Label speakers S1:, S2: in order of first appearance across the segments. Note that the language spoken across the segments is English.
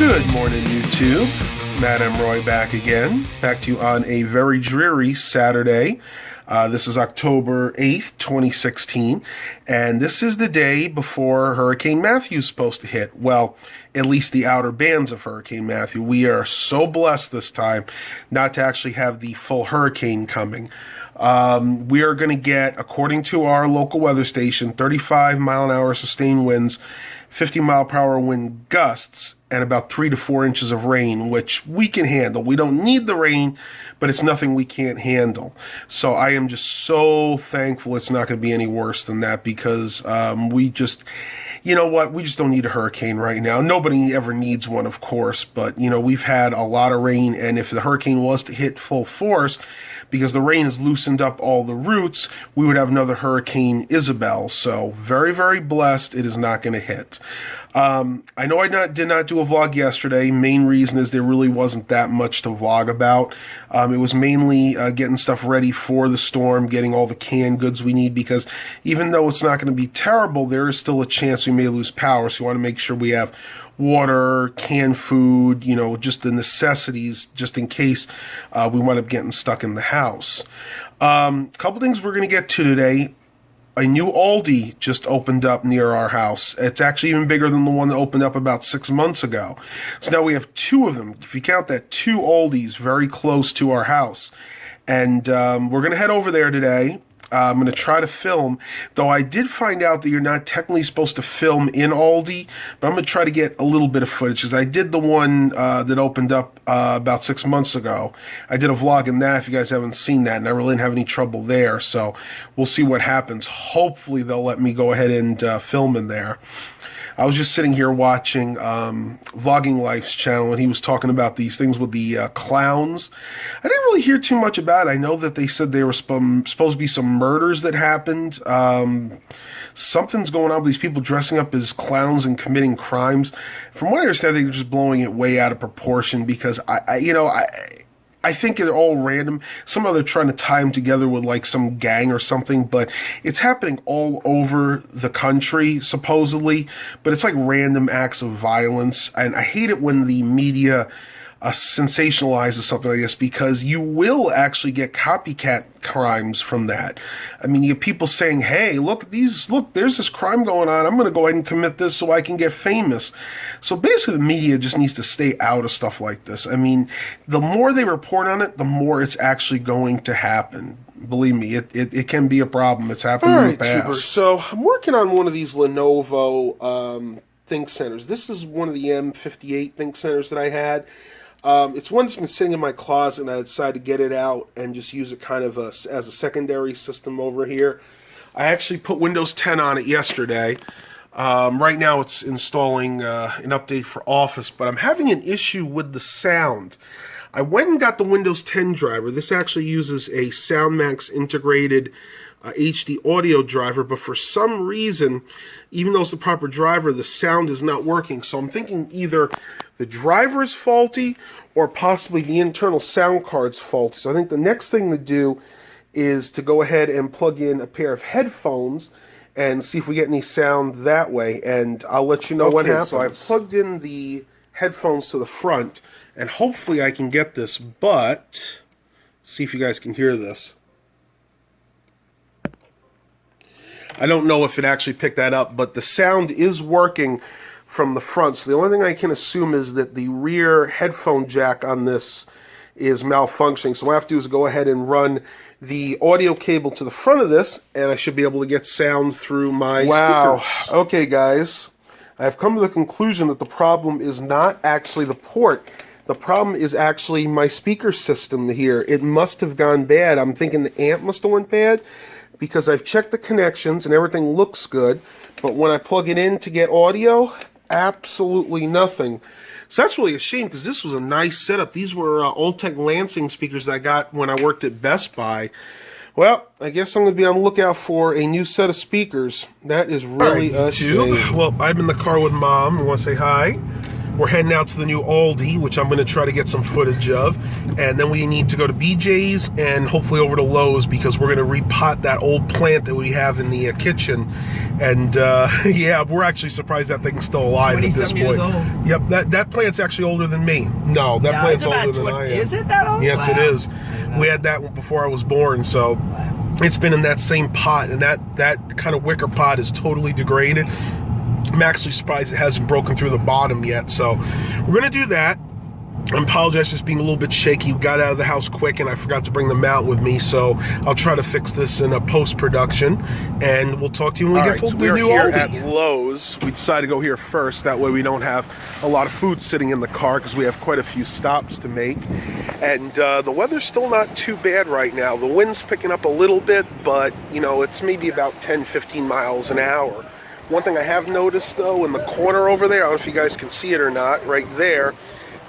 S1: Good morning, YouTube. Matt M. Roy back again. Back to you on a very dreary Saturday. This is October 8th, 2016, and this is the day before Hurricane Matthew is supposed to hit. Well, at least the outer bands of Hurricane Matthew. We are so blessed this time not to actually have the full hurricane coming. We are going to get, according to our local weather station, 35 mile an hour sustained winds, 50 mile per hour wind gusts, and about 3 to 4 inches of rain, which we can handle. We don't need the rain, but it's nothing we can't handle. So I am just so thankful it's not going to be any worse than that, because we just, you know what, we just don't need a hurricane right now. Nobody ever needs one, of course, but, you know, we've had a lot of rain, and if the hurricane was to hit full force, because the rain has loosened up all the roots, we would have another Hurricane Isabel. So very, very blessed it is not going to hit. I know I did not do a vlog yesterday. Main reason is there really wasn't that much to vlog about. It was mainly getting stuff ready for the storm, getting all the canned goods we need, because even though it's not going to be terrible, there is still a chance we may lose power. So we want to make sure we have water, canned food, you know, just the necessities, just in case we wind up getting stuck in the house. Couple things we're going to get to today. A new Aldi just opened up near our house. It's actually even bigger than the one that opened up about 6 months ago. So now we have 2 of them. If you count that, 2 Aldis very close to our house. And we're going to head over there today. I'm going to try to film, though I did find out that you're not technically supposed to film in Aldi, but I'm going to try to get a little bit of footage, because I did the one that opened up about 6 months ago. I did a vlog in that, if you guys haven't seen that, and I really didn't have any trouble there, so we'll see what happens. Hopefully they'll let me go ahead and film in there. I was just sitting here watching Vlogging Life's channel, and he was talking about these things with the clowns. I didn't really hear too much about it. I know that they said there were supposed to be some murders that happened. Something's going on with these people dressing up as clowns and committing crimes. From what I understand, they're just blowing it way out of proportion, because I think they're all random. Some other trying to tie them together with like some gang or something, but it's happening all over the country, supposedly. But it's like random acts of violence. And I hate it when the media sensationalizes something like this, because you will actually get copycat crimes from that. I mean, you get people saying, hey, look, there's this crime going on. I'm going to go ahead and commit this so I can get famous. So basically the media just needs to stay out of stuff like this. I mean, the more they report on it, the more it's actually going to happen. Believe me, it can be a problem. It's happened in the past. Tubers. So I'm working on one of these Lenovo Think Centers. This is one of the M58 Think Centers that I had. It's one that's been sitting in my closet, and I decided to get it out and just use it kind of as a secondary system over here. I actually put Windows 10 on it yesterday. Right now it's installing an update for Office, but I'm having an issue with the sound. I went and got the Windows 10 driver. This actually uses a SoundMax integrated HD audio driver, but for some reason, even though it's the proper driver, the sound is not working. So I'm thinking either the driver is faulty or possibly the internal sound card's faulty. So I think the next thing to do is to go ahead and plug in a pair of headphones and see if we get any sound that way, and I'll let you know what happens. So I've plugged in the headphones to the front, and hopefully I can get this, but see if you guys can hear this. I don't know if it actually picked that up, but the sound is working from the front. So the only thing I can assume is that the rear headphone jack on this is malfunctioning. So what I have to do is go ahead and run the audio cable to the front of this, and I should be able to get sound through my speakers. Okay, guys. I've come to the conclusion that the problem is not actually the port. The problem is actually my speaker system here. It must have gone bad. I'm thinking the amp must have went bad, because I've checked the connections and everything looks good, but when I plug it in to get audio, absolutely nothing. So that's really a shame, because this was a nice setup. These were Ultec Lansing speakers that I got when I worked at Best Buy. Well, I guess I'm going to be on the lookout for a new set of speakers. That is really a shame. Well, I'm in the car with Mom. I want to say hi. We're heading out to the new Aldi, which I'm going to try to get some footage of. And then we need to go to BJ's and hopefully over to Lowe's, because we're going to repot that old plant that we have in the kitchen. And yeah, we're actually surprised that thing's still alive at this point.
S2: Old.
S1: Yep, that plant's actually older than me. No, that plant's older than I am.
S2: Is it that old?
S1: Yes, it is. We had that one before I was born, so it's been in that same pot, and that kind of wicker pot is totally degraded. I'm actually surprised it hasn't broken through the bottom yet, so we're going to do that. I apologize for being a little bit shaky. We got out of the house quick and I forgot to bring the mount with me, so I'll try to fix this in a post-production, and we'll talk to you when we get to the new Aldi. At Lowe's. We decided to go here first. That way we don't have a lot of food sitting in the car because we have quite a few stops to make. And the weather's still not too bad right now. The wind's picking up a little bit, but you know, it's maybe about 10-15 miles an hour. One thing I have noticed though, in the corner over there, I don't know if you guys can see it or not, right there,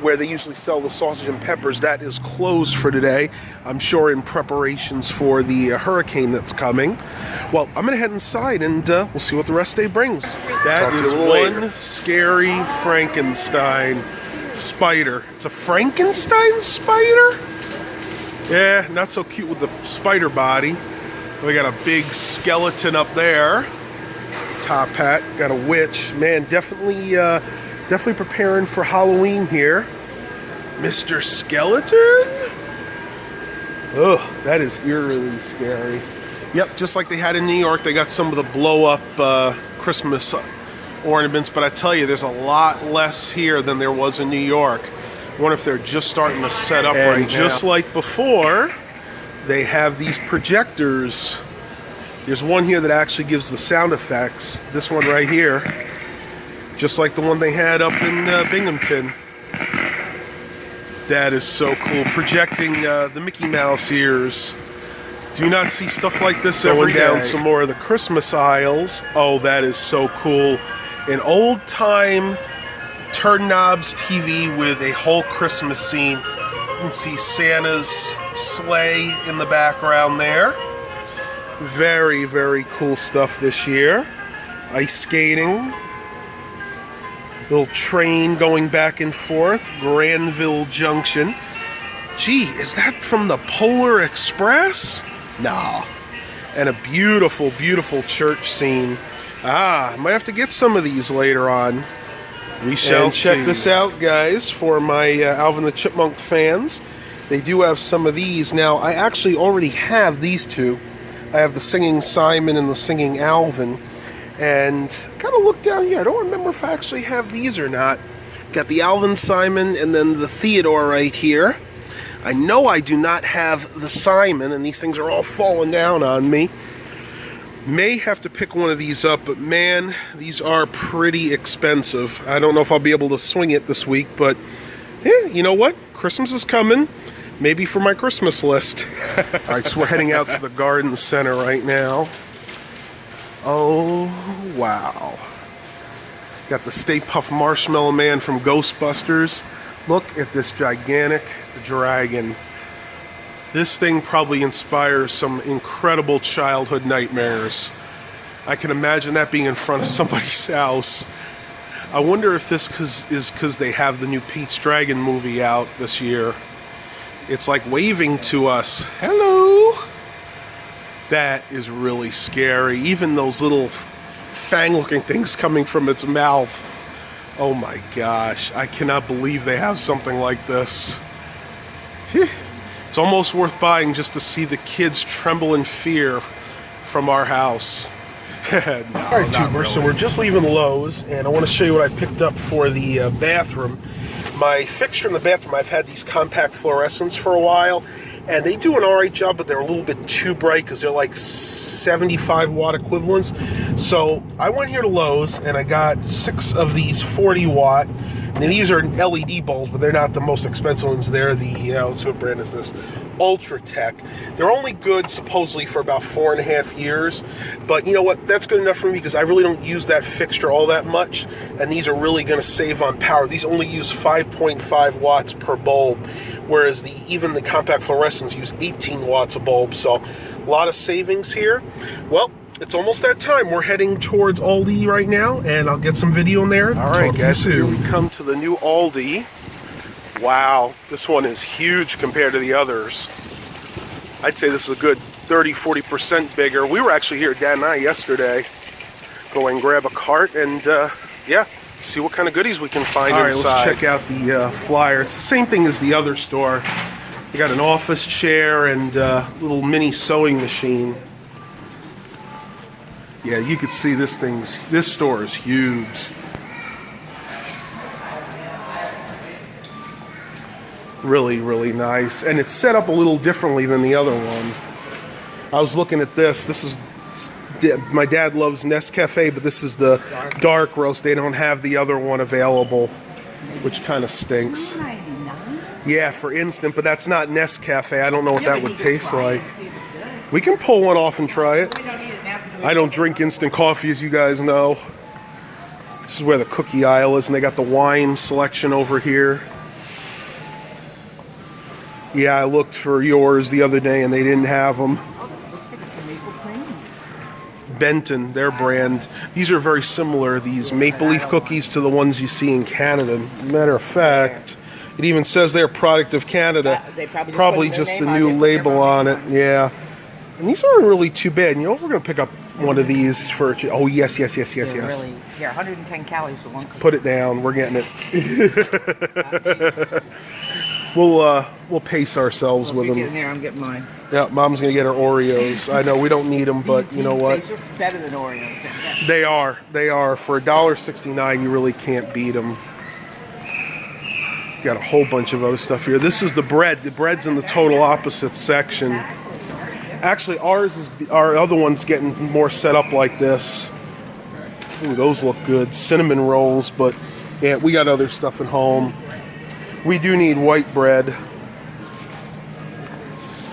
S1: where they usually sell the sausage and peppers, that is closed for today. I'm sure in preparations for the hurricane that's coming. Well, I'm gonna head inside and we'll see what the rest of the day brings. That is one scary Frankenstein spider. It's a Frankenstein spider? Yeah, not so cute with the spider body. We got a big skeleton up there. Top hat, got a witch. Man, definitely preparing for Halloween here. Mr. Skeleton? Ugh, that is eerily scary. Yep, just like they had in New York, they got some of the blow-up Christmas ornaments, but I tell you, there's a lot less here than there was in New York. I wonder if they're just starting to set up right now. Just like before, they have these projectors. There's one here that actually gives the sound effects. This one right here. Just like the one they had up in Binghamton. That is so cool. Projecting the Mickey Mouse ears. Do you not see stuff like this every day? Going down some more of the Christmas aisles. Oh, that is so cool. An old-time turn knobs TV with a whole Christmas scene. You can see Santa's sleigh in the background there. Very, very cool stuff this year. Ice skating. Little train going back and forth. Granville Junction. Gee, is that from the Polar Express? No. And a beautiful, beautiful church scene. I might have to get some of these later on. We shall check this out, guys, for my Alvin the Chipmunk fans. They do have some of these. Now, I actually already have these two. I have the Singing Simon and the Singing Alvin. And kind of look down here. I don't remember if I actually have these or not. Got the Alvin Simon and then the Theodore right here. I know I do not have the Simon, and these things are all falling down on me. May have to pick one of these up, but man, these are pretty expensive. I don't know if I'll be able to swing it this week, but yeah, you know what? Christmas is coming. Maybe for my Christmas list. All right, so we're heading out to the garden center right now. Oh, wow. Got the Stay Puft Marshmallow Man from Ghostbusters. Look at this gigantic dragon. This thing probably inspires some incredible childhood nightmares. I can imagine that being in front of somebody's house. I wonder if this is because they have the new Pete's Dragon movie out this year. It's like waving to us. Hello! That is really scary. Even those little fang-looking things coming from its mouth. Oh my gosh. I cannot believe they have something like this. It's almost worth buying just to see the kids tremble in fear from our house. No, alright, Tubers, really. So we're just leaving Lowe's, and I want to show you what I picked up for the bathroom. My fixture in the bathroom, I've had these compact fluorescents for a while, and they do an alright job, but they're a little bit too bright because they're like 75 watt equivalents. So I went here to Lowe's and I got 6 of these 40 watt. Now these are LED bulbs, but they're not the most expensive ones. They're the, let's see what brand is this? Ultra Tech. They're only good supposedly for about 4.5 years, but you know what? That's good enough for me because I really don't use that fixture all that much, and these are really going to save on power. These only use 5.5 watts per bulb, whereas even the compact fluorescents use 18 watts a bulb, so a lot of savings here. Well, it's almost that time. We're heading towards Aldi right now, and I'll get some video in there. All right, guys, here we come to the new Aldi. Wow, this one is huge compared to the others. I'd say this is a good 30-40% bigger. We were actually here, Dad and I, yesterday. go and grab a cart and, yeah, see what kind of goodies we can find inside. All right, let's check out the flyer. It's the same thing as the other store. You got an office chair and a little mini sewing machine. Yeah, you could see this store is huge. Really, really nice. And it's set up a little differently than the other one. I was looking at this. This is, my dad loves Nescafe, but this is the dark roast. They don't have the other one available, which kind of stinks. Yeah, for instant, but that's not Nescafe. I don't know what that would taste like. We can pull one off and try it. I don't drink instant coffee, as you guys know. This is where the cookie aisle is, and they got the wine selection over here. Yeah, I looked for yours the other day, and they didn't have them. Benton, their brand. These are very similar, these maple leaf cookies, to the ones you see in Canada. Matter of fact, it even says they're a product of Canada. Probably just the new label on it. Yeah. And these aren't really too bad. You know, we're going to pick up one of these for... Oh, yes.
S2: Really, here, 110 calories for one cookie.
S1: Put it down. We're getting it. We'll pace ourselves with them.
S2: Getting there, I'm getting mine.
S1: Yeah, Mom's going to get her Oreos. I know we don't need them, but you know what?
S2: It's just better than Oreos.
S1: They are. For $1.69, you really can't beat them. Got a whole bunch of other stuff here. This is the bread. The bread's in the total opposite section. Actually, our other one's getting more set up like this. Ooh, those look good. Cinnamon rolls, but yeah, we got other stuff at home. We do need white bread.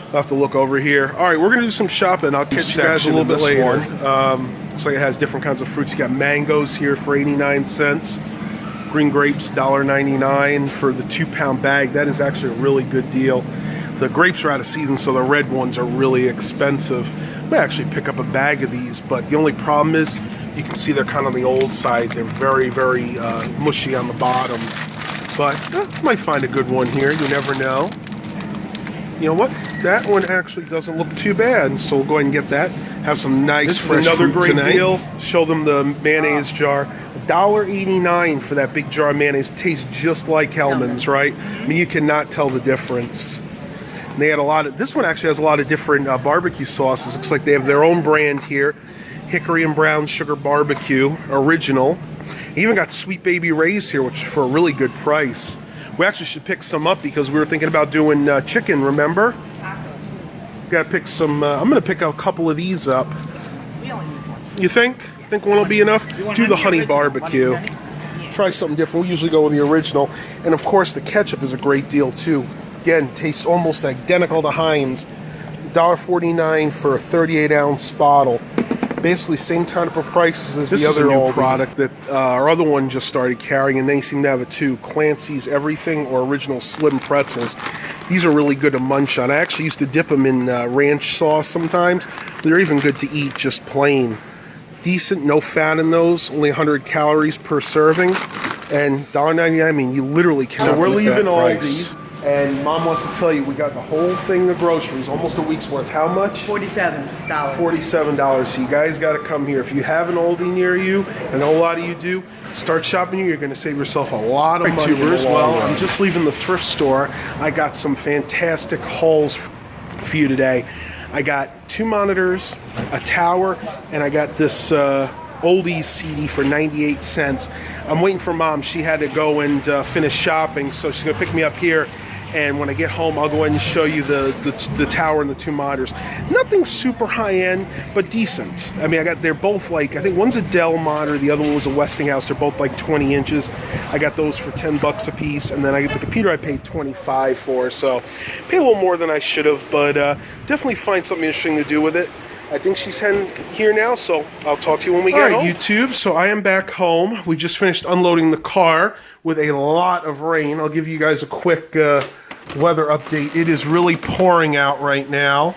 S1: I'll have to look over here. All right, we're going to do some shopping. I'll catch you guys a little bit later. Looks like it has different kinds of fruits. You got mangoes here for 89 cents. Green grapes, $1.99 for the 2-pound bag. That is actually a really good deal. The grapes are out of season, so the red ones are really expensive. I'm going to actually pick up a bag of these, but the only problem is you can see they're kind of on the old side. They're very, very mushy on the bottom. But might find a good one here. You never know. You know what? That one actually doesn't look too bad. So we'll go ahead and get that. Have some nice fresh fruit. Another great deal. Show them the mayonnaise jar. $1.89 for that big jar of mayonnaise. Tastes just like Hellmann's, right? I mean, you cannot tell the difference. And they had a lot of. This one actually has a lot of different barbecue sauces. Looks like they have their own brand here. Hickory and brown sugar barbecue original. Even got Sweet Baby Ray's here, which is for a really good price. We actually should pick some up because we were thinking about doing chicken, remember? Got to pick some, I'm going to pick a couple of these up.
S2: We only need one.
S1: You think?
S2: Yeah.
S1: Think one will be enough? Do the honey barbecue. Try something different. We usually go with the original. And of course, the ketchup is a great deal too. Again, tastes almost identical to Heinz. $1.49 for a 38-ounce bottle. Basically same type of prices as the other new product that our other one just started carrying, and they seem to have it too. Clancy's Everything or Original Slim Pretzels. These are really good to munch on. I actually used to dip them in ranch sauce sometimes. They're even good to eat just plain. Decent, no fat in those. Only 100 calories per serving, and $1.99. I mean, you literally cannot. So we're leaving Aldi. And Mom wants to tell you, we got the whole thing of groceries, almost a week's worth. How much?
S2: $47.
S1: $47. So you guys got to come here. If you have an Aldi near you, and a whole lot of you do, start shopping here. You're going to save yourself a lot of money. As well, I'm just leaving the thrift store. I got some fantastic hauls for you today. I got 2 monitors, a tower, and I got this oldies CD for 98 cents. I'm waiting for Mom. She had to go and finish shopping, so she's going to pick me up here. And when I get home, I'll go ahead and show you the tower and the 2 monitors. Nothing super high-end, but decent. I mean, they're both like, I think one's a Dell monitor, the other one was a Westinghouse. They're both like 20 inches. I got those for $10 a piece. And then the computer I paid $25 for, so paid a little more than I should have, but definitely find something interesting to do with it. I think she's heading here now, so I'll talk to you when we get home. All right, YouTube, so I am back home. We just finished unloading the car with a lot of rain. I'll give you guys a quick weather update. It is really pouring out right now.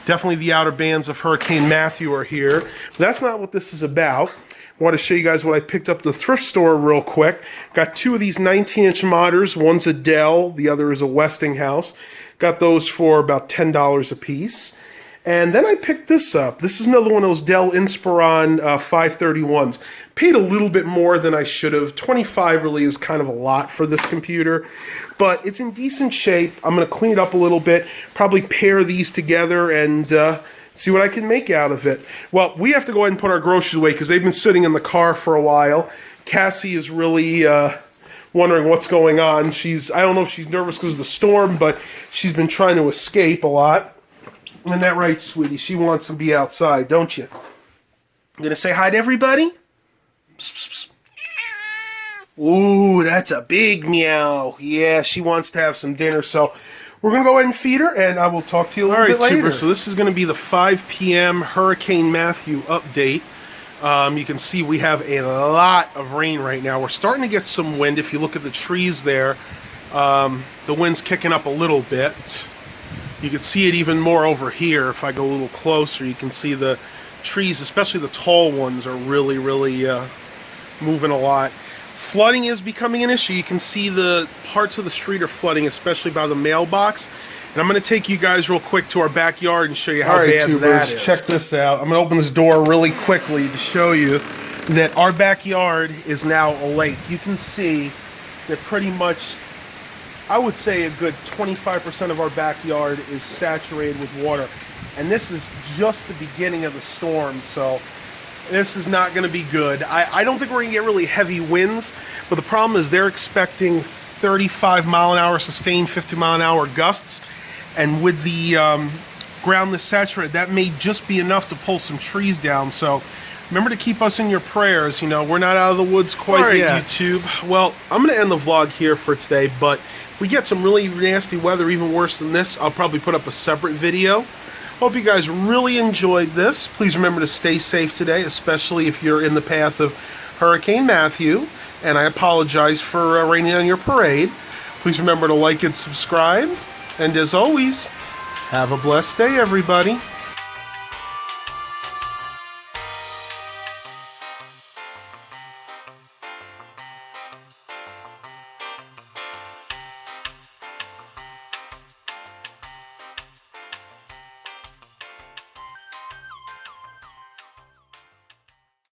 S1: Definitely the outer bands of Hurricane Matthew are here. But that's not what this is about. I want to show you guys what I picked up at the thrift store real quick. Got 2 of these 19-inch monitors. One's a Dell, the other is a Westinghouse. Got those for about $10 a piece. And then I picked this up. This is another one of those Dell Inspiron 531s. Paid a little bit more than I should have. 25 really is kind of a lot for this computer, but it's in decent shape. I'm going to clean it up a little bit, probably pair these together and see what I can make out of it. Well, we have to go ahead and put our groceries away because they've been sitting in the car for a while. Cassie is really wondering what's going on. I don't know if she's nervous because of the storm, but she's been trying to escape a lot. Isn't that right, sweetie? She wants to be outside, don't you? You gonna say hi to everybody? Psst, psst, psst. Ooh, that's a big meow. Yeah, she wants to have some dinner, so we're gonna go ahead and feed her, and I will talk to you a little bit later. So this is gonna be the 5 p.m. Hurricane Matthew update. You can see we have a lot of rain right now. We're starting to get some wind. If you look at the trees there, the wind's kicking up a little bit. You can see it even more over here. If I go a little closer, you can see the trees, especially the tall ones, are really, really moving a lot. Flooding is becoming an issue. You can see the parts of the street are flooding, especially by the mailbox. And I'm going to take you guys real quick to our backyard and show you how bad that is. Check this out. I'm going to open this door really quickly to show you that our backyard is now a lake. You can see that pretty much, I would say a good 25% of our backyard is saturated with water. And this is just the beginning of the storm, so this is not going to be good. I don't think we're going to get really heavy winds, but the problem is they're expecting 35 mile an hour sustained 50 mile an hour gusts. And with the ground this saturated, that may just be enough to pull some trees down. So remember to keep us in your prayers. You know, we're not out of the woods quite yet. YouTube. Well, I'm going to end the vlog here for today, but if we get some really nasty weather, even worse than this, I'll probably put up a separate video. Hope you guys really enjoyed this. Please remember to stay safe today, especially if you're in the path of Hurricane Matthew. And I apologize for raining on your parade. Please remember to like and subscribe. And as always, have a blessed day, everybody.